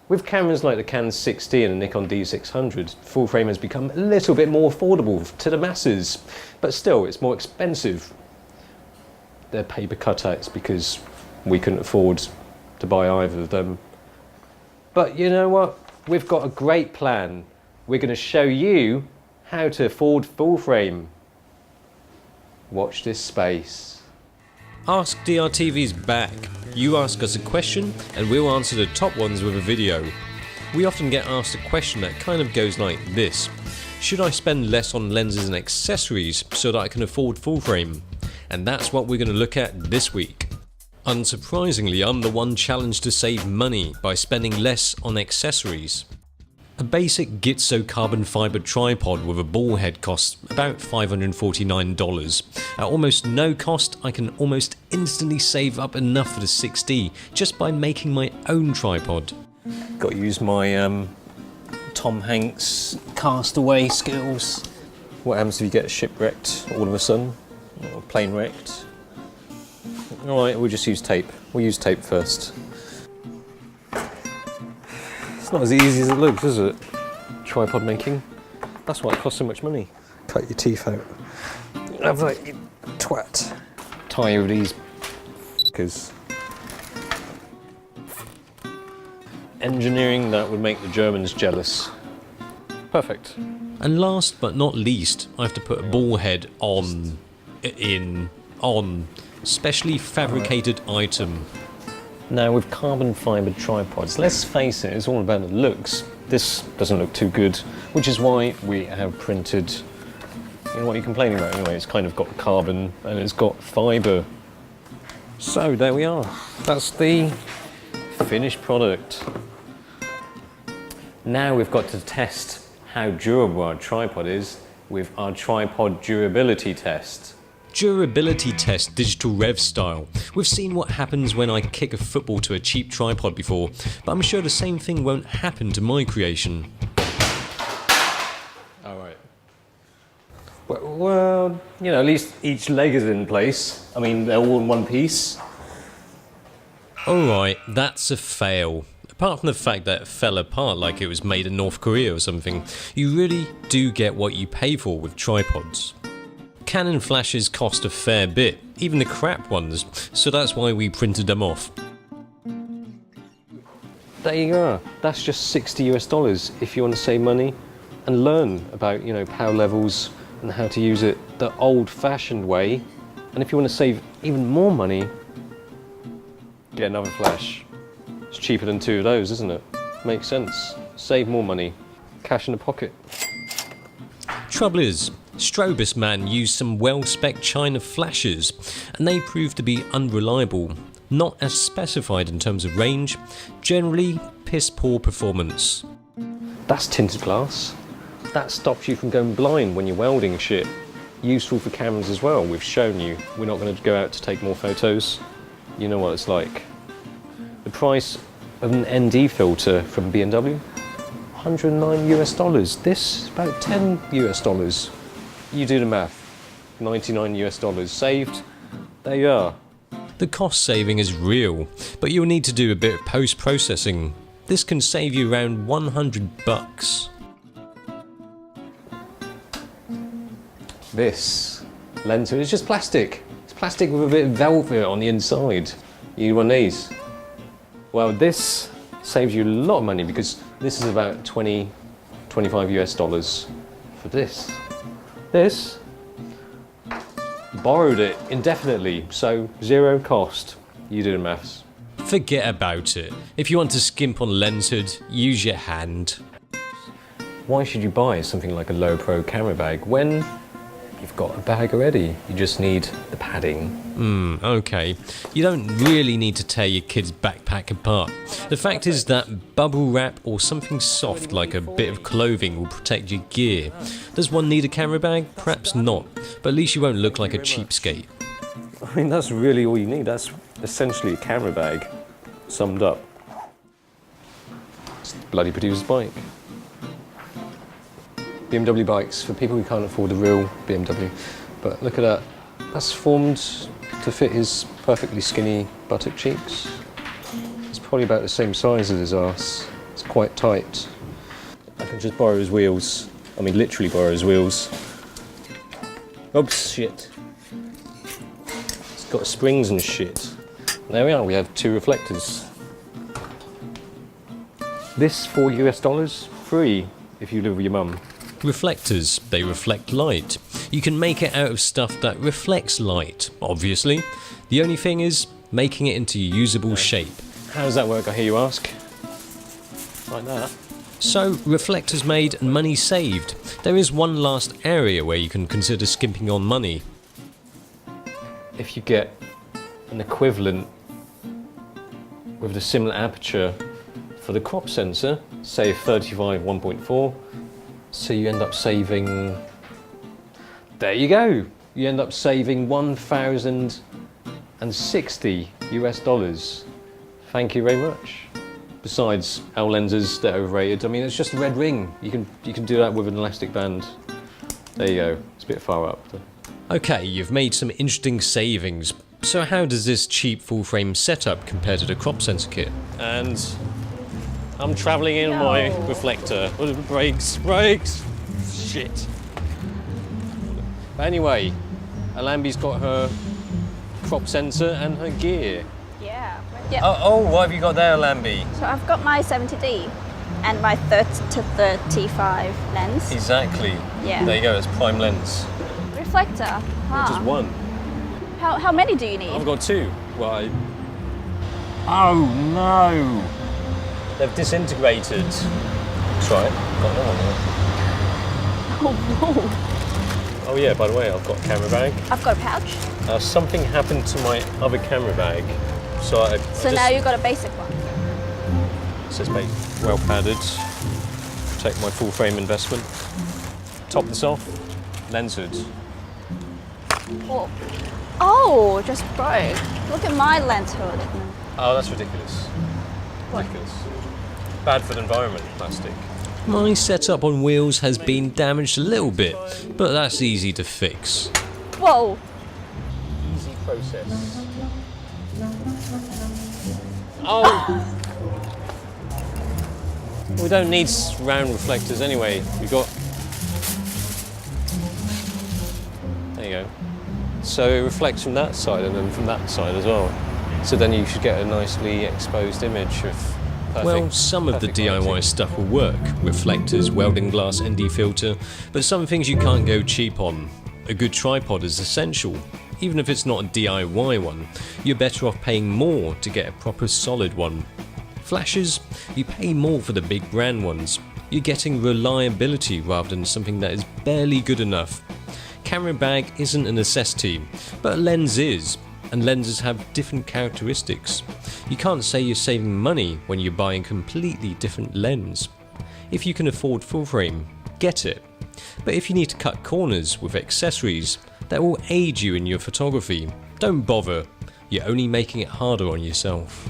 With cameras like the Canon 60 and the Nikon D600, full frame has become a little bit more affordable to the masses, but still it's more expensive. They're paper cutouts because we couldn't afford to buy either of them. But you know what? We've got a great plan. We're going to show you how to afford full frame. Watch this space. Ask DRTV's back. You ask us a question and we'll answer the top ones with a video. We often get asked a question that kind of goes like this. Should I spend less on lenses and accessories so that I can afford full frame? And that's what we're going to look at this week. Unsurprisingly, I'm the one challenged to save money by spending less on accessories. A basic Gitzo carbon fibre tripod with a ball head costs about $549. At almost no cost, I can almost instantly save up enough for the 6D just by making my own tripod. Got to use my Tom Hanks castaway skills. What happens if you get shipwrecked all of a sudden? Or plane wrecked? Alright, we'll just use tape. We'll use tape first. It's not as easy as it looks, is it? Tripod making. That's why it costs so much money. Cut your teeth out. Have that, you twat. Tie over these f***ers. Engineering that would make the Germans jealous. Perfect. And last but not least, I have to put a ball head on specially fabricated item. Now with carbon fibre tripods, let's face it, it's all about the looks. This doesn't look too good, which is why we have printed, you know what you're complaining about anyway, it's kind of got carbon and it's got fibre. So there we are, that's the finished product. Now we've got to test how durable our tripod is with our tripod durability test. Durability test DigitalRev style. We've seen what happens when I kick a football to a cheap tripod before, but I'm sure the same thing won't happen to my creation. Alright. Well, you know, at least each leg is in place. I mean, they're all in one piece. Alright, that's a fail. Apart from the fact that it fell apart like it was made in North Korea or something, you really do get what you pay for with tripods. Canon flashes cost a fair bit, even the crap ones, so that's why we printed them off. There you go. That's just $60 if you want to save money and learn about, you know, power levels and how to use it the old-fashioned way. And if you want to save even more money, get another flash. It's cheaper than two of those, isn't it? Makes sense. Save more money. Cash in the pocket. Trouble is, Strobus man used some well-spec'd China flashes, and they proved to be unreliable, not as specified in terms of range, generally piss-poor performance. That's tinted glass. That stops you from going blind when you're welding shit. Useful for cameras as well, we've shown you. We're not going to go out to take more photos. You know what it's like. The price of an ND filter from BMW? $109 US. This, about $10 US. You do the math. $99 US saved. There you are. The cost saving is real, but you'll need to do a bit of post-processing. This can save you around $100. This lens is just plastic. It's plastic with a bit of velvet on the inside. You need one of these. Well, this saves you a lot of money because this is about $20, $25 US for this. This, borrowed it indefinitely, so zero cost. You do the maths. Forget about it. If you want to skimp on lens hood, use your hand. Why should you buy something like a low pro camera bag when you've got a bag already? You just need the padding. Okay. You don't really need to tear your kid's backpack apart. The fact is that bubble wrap or something soft like a bit of clothing will protect your gear. Does one need a camera bag? Perhaps not, but at least you won't look like a cheapskate. I mean, that's really all you need. That's essentially a camera bag, summed up. It's the bloody producer's bike. BMW bikes for people who can't afford the real BMW. But look at that. That's formed to fit his perfectly skinny buttock cheeks. It's probably about the same size as his arse. It's quite tight. I can just borrow his wheels. I mean, literally borrow his wheels. Oops, shit. It's got springs and shit. There we are, we have 2 reflectors. This $4 free if you live with your mum. Reflectors, they reflect light. You can make it out of stuff that reflects light, obviously. The only thing is making it into a usable shape. How does that work, I hear you ask? Like that. So, reflectors made and money saved. There is one last area where you can consider skimping on money. If you get an equivalent with a similar aperture for the crop sensor, say 35 1.4, so you end up saving, there you go, you end up saving $1,060. Thank you very much. Besides our lenses that are overrated, I mean, it's just a red ring. You can do that with an elastic band. There you go. It's a bit far up. Okay, you've made some interesting savings. So how does this cheap full frame setup compare to the crop sensor kit? And I'm travelling in my reflector. Brakes. Shit. But anyway, Alambi's got her crop sensor and her gear. Yeah. Oh, what have you got there, Alambi? So I've got my 70D and my 30-35 lens. Exactly. Yeah. There you go, it's prime lens. Reflector. Just one. How many do you need? I've got 2. Well, oh no! They've disintegrated. Try it. Got another one there. Oh no. Oh yeah, by the way, I've got a camera bag. I've got a pouch. Something happened to my other camera bag. So now you've got a basic one. It says well padded. Protect my full frame investment. Top this off. Lens hood. Oh, just broke. Look at my lens hood. Oh, that's ridiculous. Ridiculous. Bad for the environment, plastic. My setup on wheels has been damaged a little bit, but that's easy to fix. Whoa. Easy process. Oh! We don't need round reflectors anyway. We've got... There you go. So it reflects from that side and then from that side as well. So then you should get a nicely exposed image of perfect, well, some of the DIY lighting. stuff will work. Reflectors, welding glass, ND filter, but some things you can't go cheap on. A good tripod is essential. Even if it's not a DIY one, you're better off paying more to get a proper solid one. Flashes, you pay more for the big brand ones. You're getting reliability rather than something that is barely good enough. Camera bag isn't a necessity, but a lens is, and lenses have different characteristics. You can't say you're saving money when you're buying completely different lens. If you can afford full frame, get it. But if you need to cut corners with accessories that will aid you in your photography, don't bother. You're only making it harder on yourself.